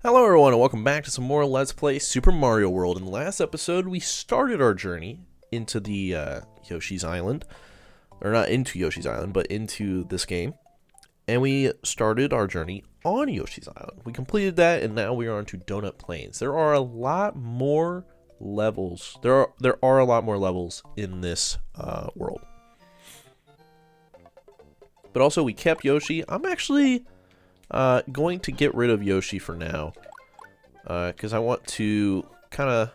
Hello everyone and welcome back to some more Let's Play Super Mario World. In the last episode, we started our journey into the Yoshi's Island. Or not into Yoshi's Island, but into this game. And we started our journey on Yoshi's Island. We completed that and now we are on to Donut Plains. There are a lot more levels. There are a lot more levels in this world. But also we kept Yoshi. I'm actually going to get rid of Yoshi for now, because I want to kind of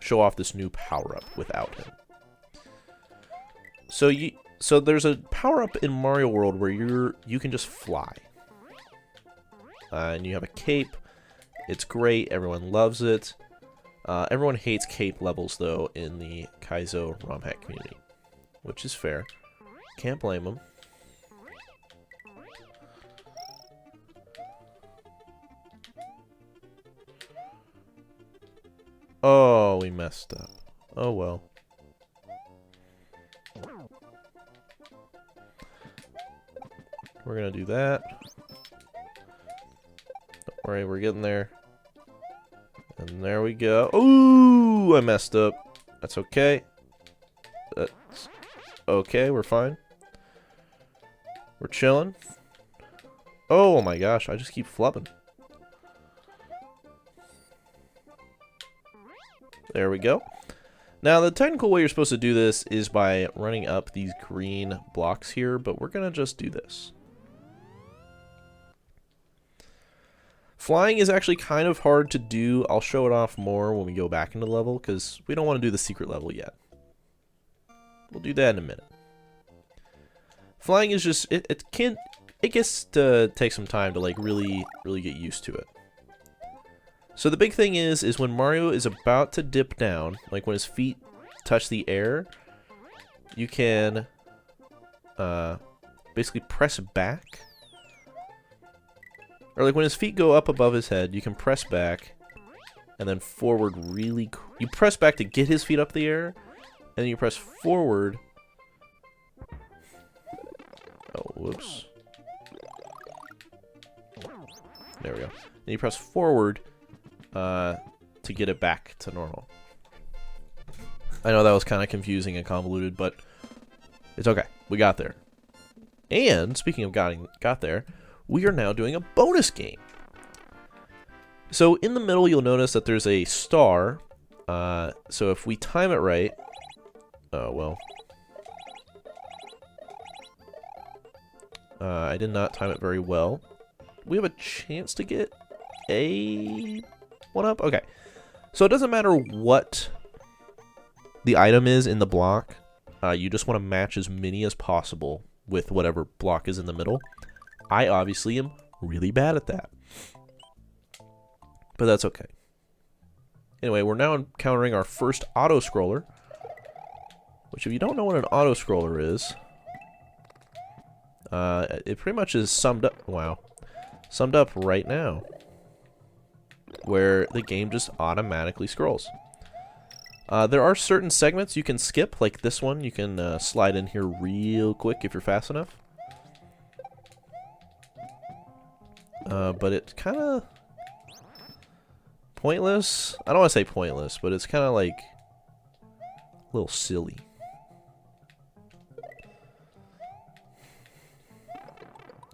show off this new power-up without him. So there's a power-up in Mario World where you can just fly, and you have a cape. It's great. Everyone loves it. Everyone hates cape levels though in the Kaizo ROM hack community, which is fair. Can't blame them. Oh, we messed up. Oh well. We're gonna do that. Don't worry, we're getting there. And there we go. Ooh, I messed up. That's okay. That's okay, we're fine. We're chilling. Oh my gosh, I just keep flubbing. There we go. Now, the technical way you're supposed to do this is by running up these green blocks here, but we're going to just do this. Flying is actually kind of hard to do. I'll show it off more when we go back into the level, because we don't want to do the secret level yet. We'll do that in a minute. Flying is just, it gets to take some time to like really get used to it. So the big thing is when Mario is about to dip down, like when his feet touch the air, you can basically press back. Or like when his feet go up above his head, you can press back and then forward really... You press back to get his feet up the air, and then you press forward... Oh, whoops. There we go. Then you press forward... to get it back to normal. I know that was kind of confusing and convoluted, but it's okay. We got there. And speaking of got there, we are now doing a bonus game. So in the middle, you'll notice that there's a star. So if we time it right, oh well. I did not time it very well. We have a chance to get a one up? Okay. So it doesn't matter what the item is in the block. You just want to match as many as possible with whatever block is in the middle. I obviously am really bad at that. But that's okay. Anyway, we're now encountering our first auto-scroller. Which, if you don't know what an auto-scroller is, it pretty much is summed up... Wow. Summed up right now, where the game just automatically scrolls. There are certain segments you can skip, like this one. You can slide in here real quick if you're fast enough. But it's kind of pointless. I don't want to say pointless, but it's kind of like a little silly.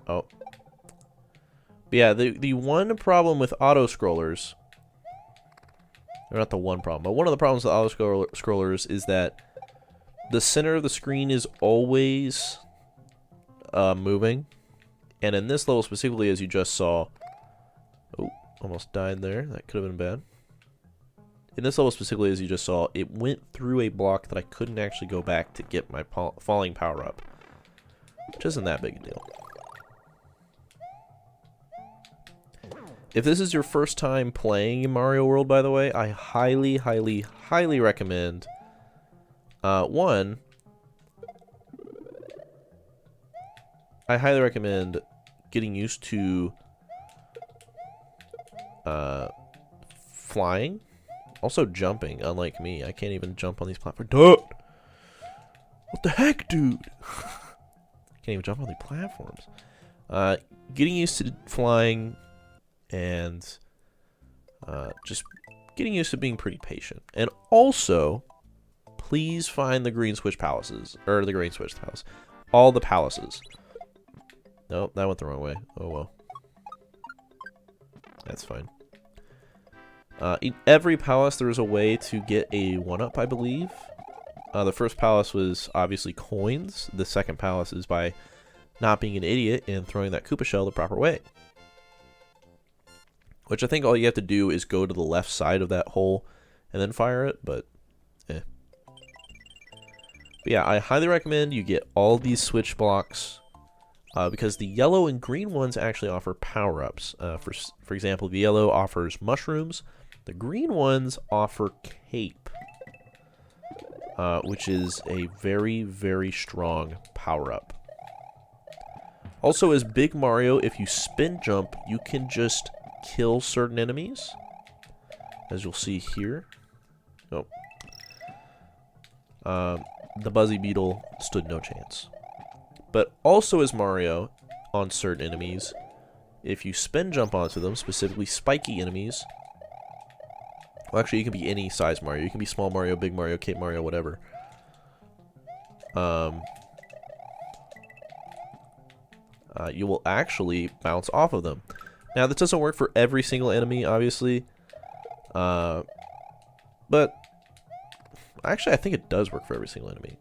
Oh. But yeah, the one problem with auto-scrollers, or not the one problem, but one of the problems with auto-scrollers is that the center of the screen is always moving. And in this level specifically, as you just saw, oh, almost died there. That could have been bad. In this level specifically, as you just saw, it went through a block that I couldn't actually go back to get my falling power up, which isn't that big a deal. If this is your first time playing Mario World, by the way, I highly, highly, highly recommend, one, I highly recommend getting used to flying, also jumping, unlike me. I can't even jump on these platforms. Duh! What the heck, dude? Can't even jump on these platforms. Getting used to flying and just getting used to being pretty patient. And also, please find the green switch palaces, or the green switch palace, all the palaces. Nope, that went the wrong way. Oh well, that's fine. In every palace, there is a way to get a 1-up, I believe. The first palace was obviously coins. The second palace is by not being an idiot and throwing that Koopa shell the proper way. Which I think all you have to do is go to the left side of that hole and then fire it, but eh. But yeah, I highly recommend you get all these switch blocks because the yellow and green ones actually offer power-ups. For example, the yellow offers mushrooms. The green ones offer cape, which is a very, very strong power-up. Also, as Big Mario, if you spin jump, you can just kill certain enemies, as you'll see here. Oh. The Buzzy Beetle stood no chance. But also as Mario, on certain enemies, if you spin jump onto them, specifically spiky enemies, well, actually, you can be any size Mario. You can be small Mario, big Mario, Cape Mario, whatever. You will actually bounce off of them. Now, this doesn't work for every single enemy, obviously. But actually, I think it does work for every single enemy.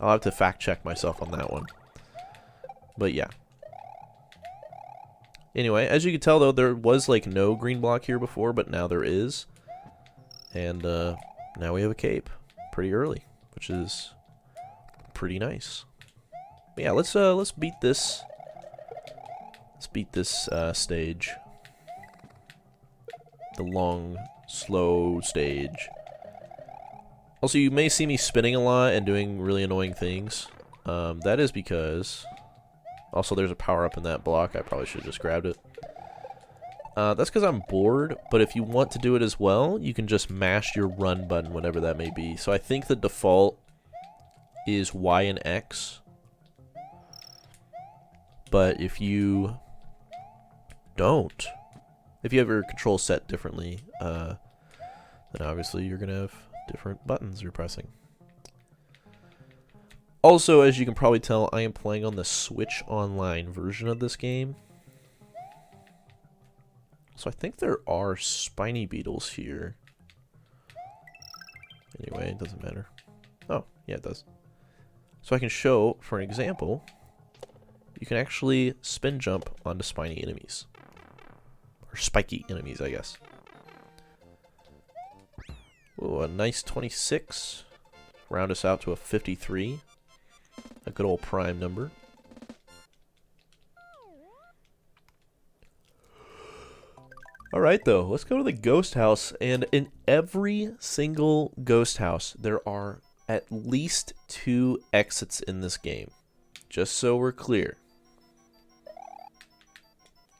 I'll have to fact check myself on that one. But yeah. Anyway, as you can tell, though, there was like no green block here before, but now there is. And now we have a cape pretty early, which is pretty nice. But yeah, let's beat this. Let's beat this stage. The long, slow stage. Also, you may see me spinning a lot and doing really annoying things. That is because... Also, there's a power-up in that block. I probably should have just grabbed it. That's because I'm bored, but if you want to do it as well, you can just mash your run button, whatever that may be. So I think the default is Y and X. But if you don't, if you have your controls set differently, then obviously you're going to have different buttons you're pressing. Also, as you can probably tell, I am playing on the Switch Online version of this game. So I think there are spiny beetles here. Anyway, it doesn't matter. Oh, yeah, it does. So I can show, for an example, you can actually spin jump onto spiny enemies. Or spiky enemies, I guess. Ooh, a nice 26. Round us out to a 53. A good old prime number. Alright though, let's go to the ghost house. And in every single ghost house, there are at least 2 exits in this game. Just so we're clear.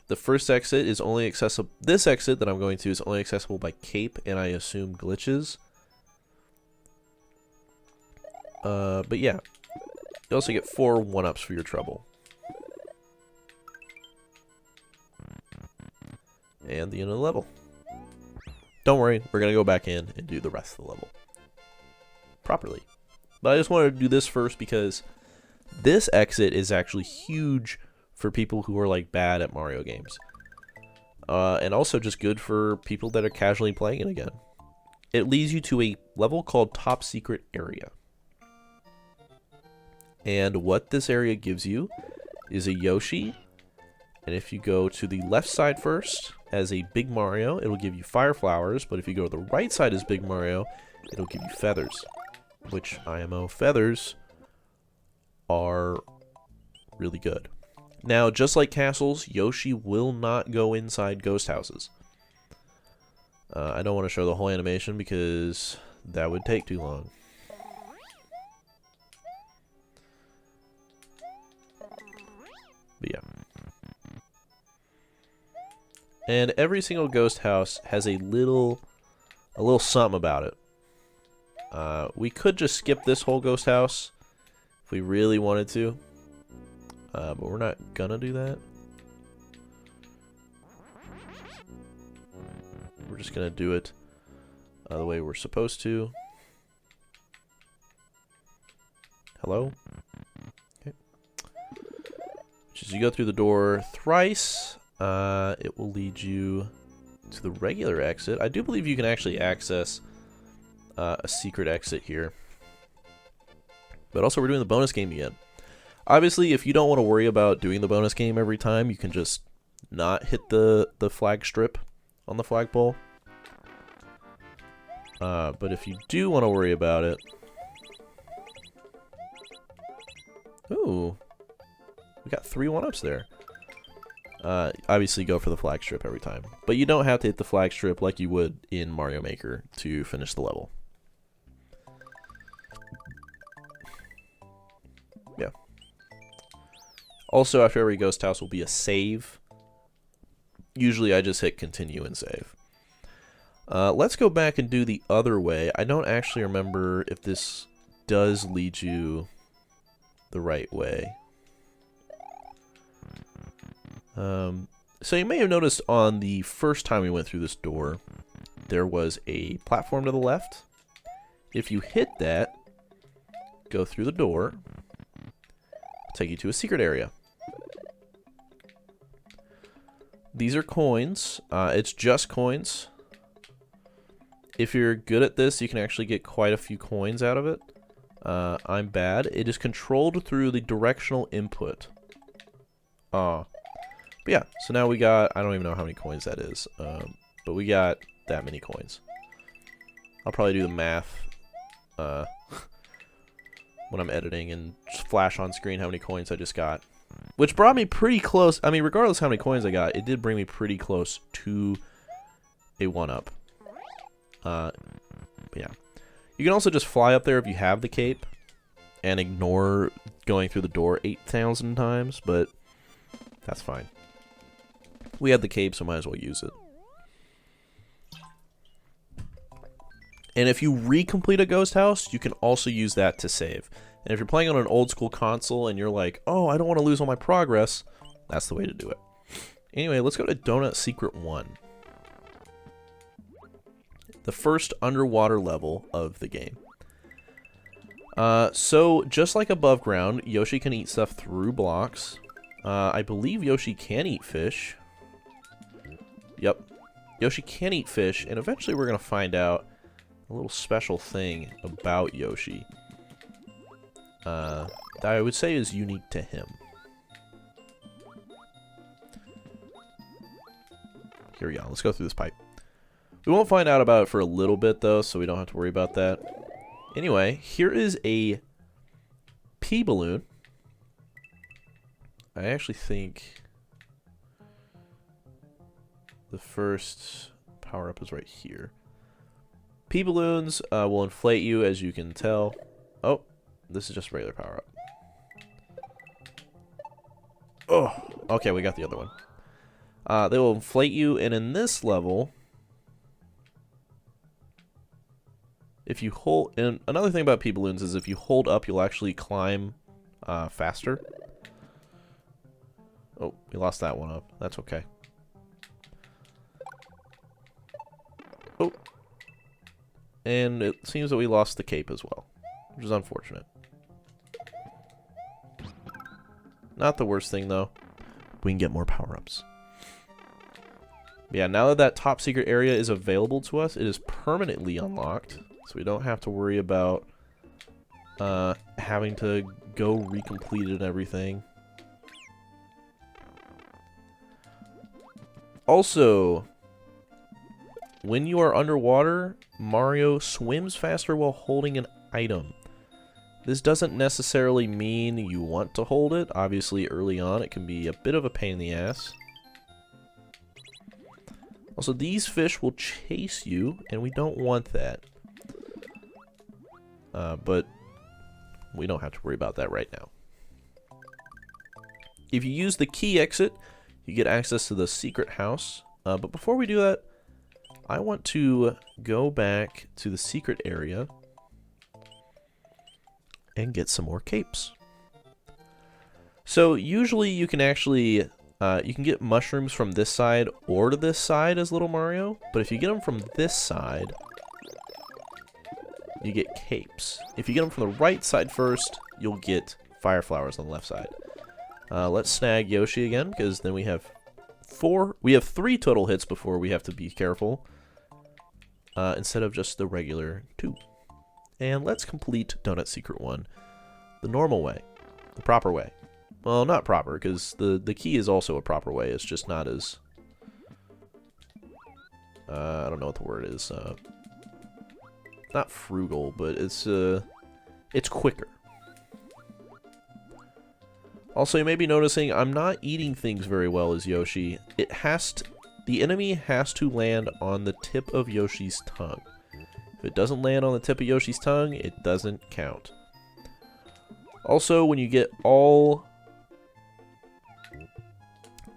The first exit is only accessible... This exit that I'm going to is only accessible by cape and I assume glitches. But yeah. You also get 4 1-ups for your trouble. And the end of the level. Don't worry, we're going to go back in and do the rest of the level properly. But I just wanted to do this first because this exit is actually huge for people who are like bad at Mario games. And also just good for people that are casually playing it again. It leads you to a level called Top Secret Area. And what this area gives you is a Yoshi. And if you go to the left side first, as a Big Mario, it'll give you fire flowers. But if you go to the right side as Big Mario, it'll give you feathers. Which, IMO, feathers are really good. Now, just like castles, Yoshi will not go inside ghost houses. I don't want to show the whole animation because that would take too long. But yeah. And every single ghost house has a little something about it. We could just skip this whole ghost house if we really wanted to. But we're not gonna do that. We're just going to do it the way we're supposed to. Hello? Okay. Just as you go through the door thrice, it will lead you to the regular exit. I do believe you can actually access a secret exit here. But also we're doing the bonus game again. Obviously, if you don't want to worry about doing the bonus game every time, you can just not hit the flag strip on the flagpole. But if you do want to worry about it... Ooh. We got 3 1-ups there. Obviously go for the flag strip every time. But you don't have to hit the flag strip like you would in Mario Maker to finish the level. Yeah. Also, after every ghost house will be a save. Usually I just hit continue and save. Let's go back and do the other way. I don't actually remember if this does lead you the right way. So you may have noticed on the first time we went through this door, there was a platform to the left. If you hit that, go through the door, it'll take you to a secret area. These are coins. It's just coins. If you're good at this, you can actually get quite a few coins out of it. I'm bad. It is controlled through the directional input. But yeah, so now we got, I don't even know how many coins that is, but we got that many coins. I'll probably do the math when I'm editing and just flash on screen how many coins I just got. Which brought me pretty close. I mean, regardless of how many coins I got, it did bring me pretty close to a 1-up. But yeah. You can also just fly up there if you have the cape and ignore going through the door 8,000 times, but that's fine. We had the cape, so might as well use it. And if you recomplete a ghost house, you can also use that to save. And if you're playing on an old school console and you're like, oh, I don't want to lose all my progress, that's the way to do it. Anyway, let's go to Donut Secret 1. The first underwater level of the game. So, just like above ground, Yoshi can eat stuff through blocks. I believe Yoshi can eat fish. Yep. Yoshi can eat fish, and eventually we're going to find out a little special thing about Yoshi. That I would say is unique to him. Here we go. Let's go through this pipe. We won't find out about it for a little bit, though, so we don't have to worry about that. Anyway, here is a pea balloon. I actually think the first power-up is right here. Pea balloons will inflate you, as you can tell. Oh, this is just a regular power-up. Oh, okay, we got the other one. They will inflate you, and in this level, if you hold... And another thing about pea balloons is if you hold up, you'll actually climb faster. Oh, we lost that one up. That's okay. Oh. And it seems that we lost the cape as well, which is unfortunate. Not the worst thing, though. We can get more power-ups. Yeah, now that that top secret area is available to us, it is permanently unlocked. So we don't have to worry about having to go recomplete it and everything. Also, when you are underwater, Mario swims faster while holding an item. This doesn't necessarily mean you want to hold it. Obviously, early on, it can be a bit of a pain in the ass. Also, these fish will chase you, and we don't want that. But we don't have to worry about that right now. If you use the key exit, you get access to the secret house. But before we do that, I want to go back to the secret area and get some more capes. So usually you can actually You can get mushrooms from this side or to this side as Little Mario, but if you get them from this side, you get capes. If you get them from the right side first, you'll get fire flowers on the left side. Let's snag Yoshi again, because then we have 3 total hits before we have to be careful, instead of just the regular 2. And let's complete Donut Secret 1 the normal way, the proper way. Well, not proper, because the key is also a proper way. It's just not as... I don't know what the word is. Not frugal, but it's quicker. Also, you may be noticing I'm not eating things very well as Yoshi. The enemy has to land on the tip of Yoshi's tongue. If it doesn't land on the tip of Yoshi's tongue, it doesn't count. Also, when you get all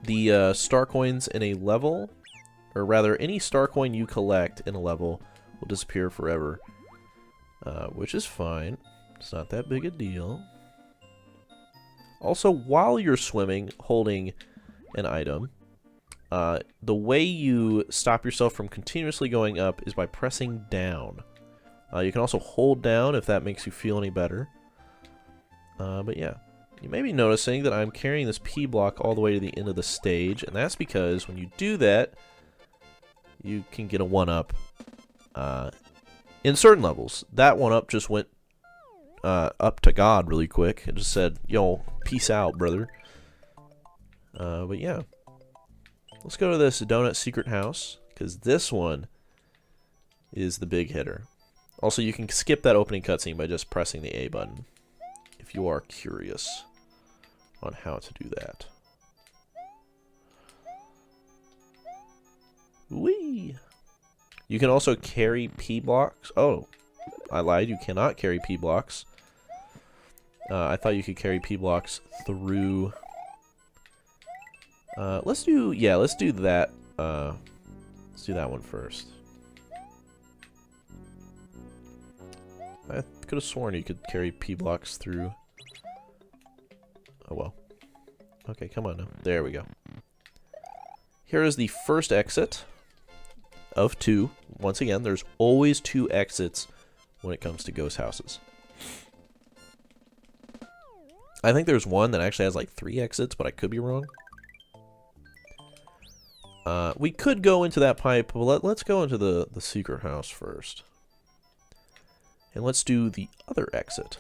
the star coins in a level, or rather, any star coin you collect in a level will disappear forever, which is fine. It's not that big a deal. Also, while you're swimming, holding an item, the way you stop yourself from continuously going up is by pressing down. You can also hold down if that makes you feel any better. But yeah, you may be noticing that I'm carrying this P block all the way to the end of the stage, and that's because when you do that, you can get a 1-up in certain levels. That 1-up just went up to God really quick. It just said, yo, peace out, brother. But yeah. Let's go to this Donut Secret House, because this one is the big hitter. Also, you can skip that opening cutscene by just pressing the A button, if you are curious on how to do that. Whee! You can also carry P blocks. Oh, I lied. You cannot carry P blocks. I thought you could carry P blocks through. Let's do that. Let's do that one first. I could have sworn you could carry P blocks through. Oh well. Okay, come on now. There we go. Here is the first exit of 2. Once again, there's always 2 exits when it comes to ghost houses. I think there's one that actually has like 3 exits, but I could be wrong. We could go into that pipe, but let's go into the secret house first. And let's do the other exit.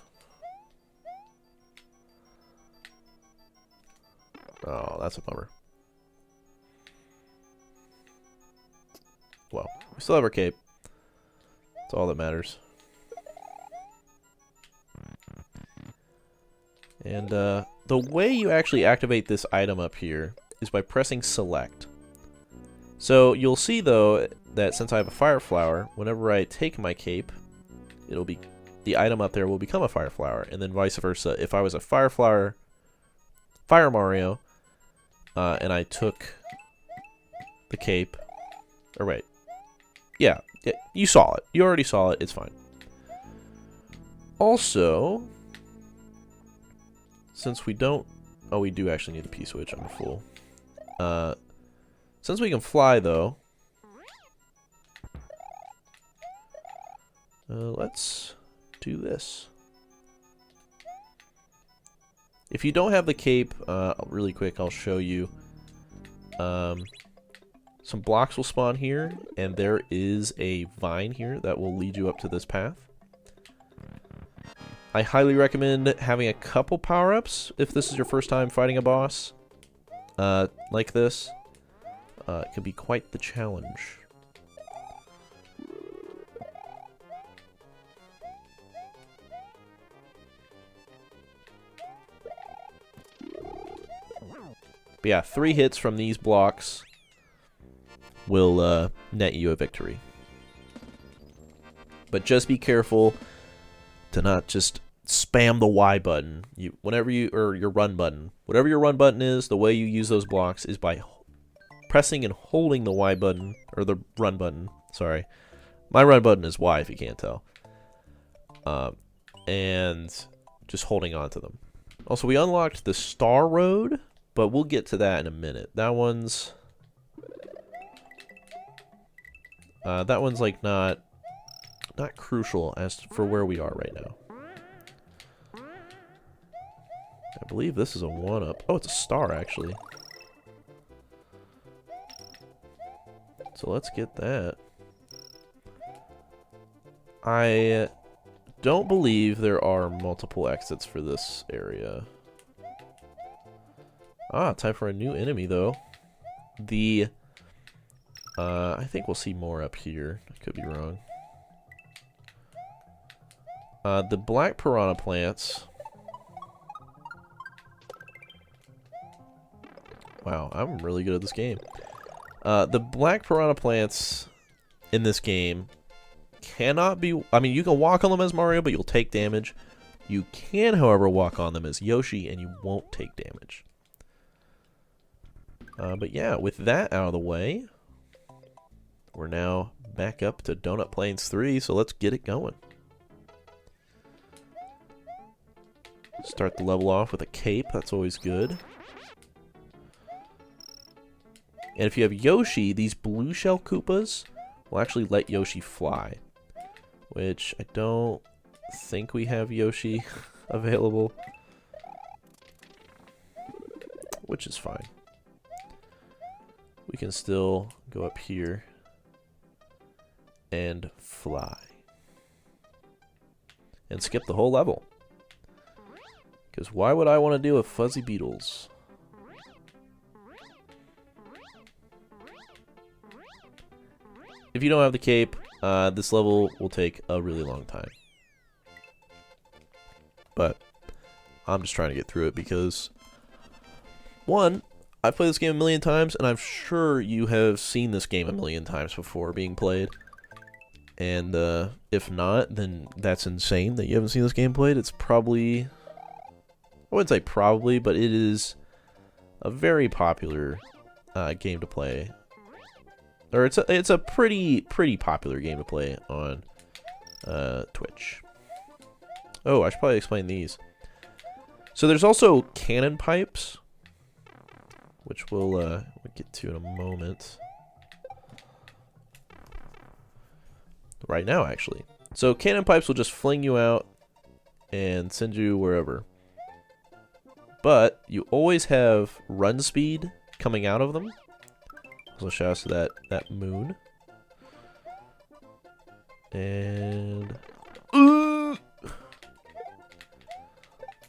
Oh, that's a bummer. Well, we still have our cape. That's all that matters. And the way you actually activate this item up here is by pressing select. So you'll see though that since I have a fire flower, whenever I take my cape, it'll be the item up there will become a fire flower, and then vice versa. If I was a fire flower, Fire Mario, and I took the cape, or wait, yeah, you saw it. You already saw it. It's fine. Also, since we don't, oh, we do actually need the P switch. I'm a fool. Since we can fly though, let's do this. If you don't have the cape, really quick, I'll show you. Some blocks will spawn here, and there is a vine here that will lead you up to this path. I highly recommend having a couple power-ups if this is your first time fighting a boss like this. It can be quite the challenge. But yeah, 3 hits from these blocks will net you a victory. But just be careful to not just spam the Y button. Or your run button. Whatever your run button is, the way you use those blocks is by pressing and holding the Y button, or the run button, sorry. My run button is Y if you can't tell. And just holding on to them. Also, we unlocked the Star Road But we'll get to that in a minute. That one's like not crucial as for where we are right now. I believe this is a 1-up. Oh, it's a star actually. So let's get that. I don't believe there are multiple exits for this area. Ah, time for a new enemy though. The I think we'll see more up here. I could be wrong. The black piranha plants. Wow, I'm really good at this game. The black piranha plants in this game cannot be... I mean, you can walk on them as Mario, but you'll take damage. You can, however, walk on them as Yoshi, and you won't take damage. But yeah, with that out of the way, we're now back up to Donut Plains 3, so let's get it going. Start the level off with a cape, that's always good. And if you have Yoshi, these blue shell Koopas will actually let Yoshi fly. Which I don't think we have Yoshi available. Which is fine. We can still go up here and fly. And skip the whole level. Because why would I want to deal with fuzzy beetles? If you don't have the cape, this level will take a really long time. But I'm just trying to get through it because, one, I've played this game a million times, and I'm sure you have seen this game a million times before being played. And if not, then that's insane that you haven't seen this game played. It's probably, I wouldn't say probably, but it is a very popular game to play. Or it's a pretty popular game to play on Twitch. Oh, I should probably explain these. So there's also cannon pipes, which we'll get to in a moment. Right now, actually. So cannon pipes will just fling you out and send you wherever. But you always have run speed coming out of them. So shout out to that moon. And the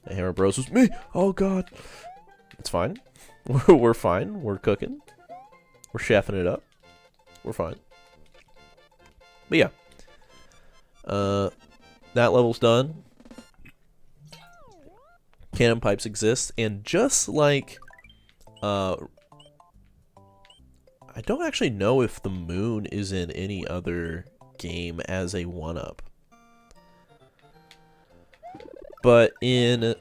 Hammer Bros was me. Oh god. It's fine. We're fine. We're cooking. We're chefing it up. We're fine. But yeah. That level's done. Cannon pipes exist, and just like I don't actually know if the moon is in any other game as a 1-up. But in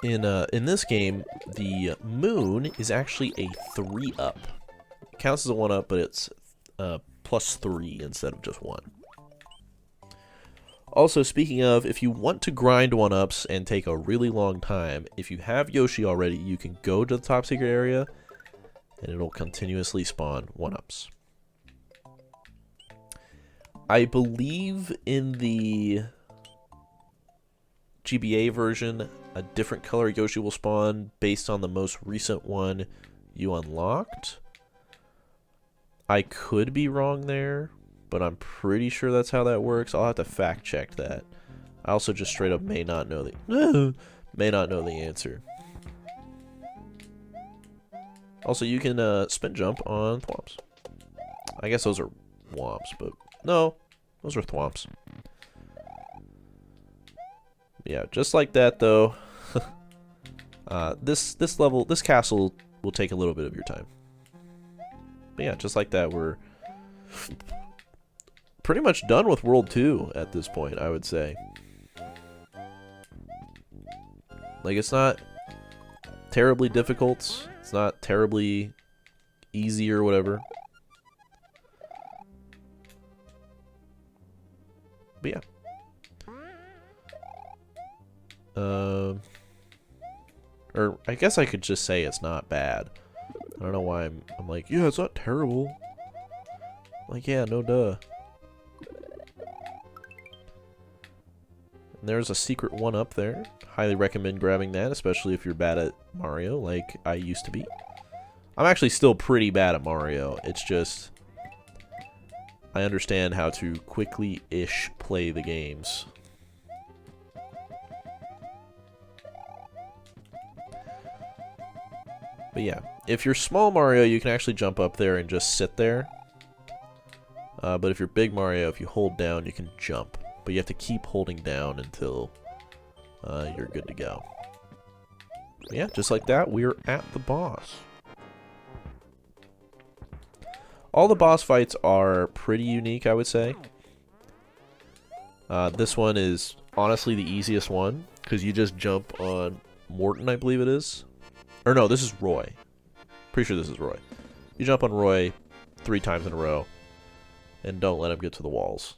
in this game, the moon is actually a 3-up. It counts as a 1-up, but it's +3 instead of just 1. Also, speaking of, if you want to grind 1-ups and take a really long time, if you have Yoshi already, you can go to the top secret area, and it'll continuously spawn 1-ups. I believe in the GBA version, a different color Yoshi will spawn based on the most recent one you unlocked. I could be wrong there, but I'm pretty sure that's how that works. I'll have to fact check that. I also just straight up may not know the answer. Also, you can spin jump on thwomps. I guess those are womps, but no, those are thwomps. Yeah, just like that though. This castle will take a little bit of your time. But yeah, just like that, we're pretty much done with World 2 at this point, I would say. Like, it's not terribly difficult. It's not terribly easy or whatever. But yeah. Or I guess I could just say it's not bad. I don't know why I'm like, yeah, it's not terrible. Like, yeah, no duh. And there's a secret one up there. Highly recommend grabbing that, especially if you're bad at Mario, like I used to be. I'm actually still pretty bad at Mario. It's just I understand how to quickly-ish play the games. But yeah, if you're small Mario, you can actually jump up there and just sit there. But if you're big Mario, if you hold down, you can jump. But you have to keep holding down until you're good to go. But yeah, just like that, we're at the boss. All the boss fights are pretty unique, I would say. This one is honestly the easiest one, because you just jump on Morton, I believe it is. Or no, this is Roy. Pretty sure this is Roy. You jump on Roy 3 times in a row, and don't let him get to the walls,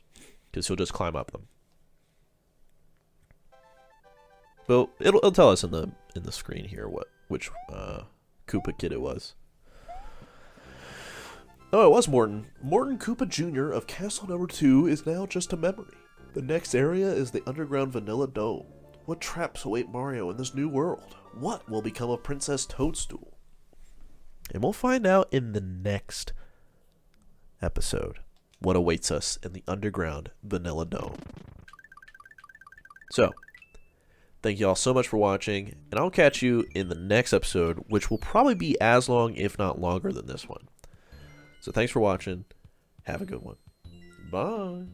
because he'll just climb up them. But it'll tell us in the screen here which Koopa kid it was. Oh, it was Morton. Morton Koopa Jr. of Castle Number 2 is now just a memory. The next area is the underground Vanilla Dome. What traps await Mario in this new world? What will become of Princess Toadstool? And we'll find out in the next episode what awaits us in the underground Vanilla Dome. So, thank you all so much for watching, and I'll catch you in the next episode, which will probably be as long, if not longer, than this one. So thanks for watching. Have a good one. Bye.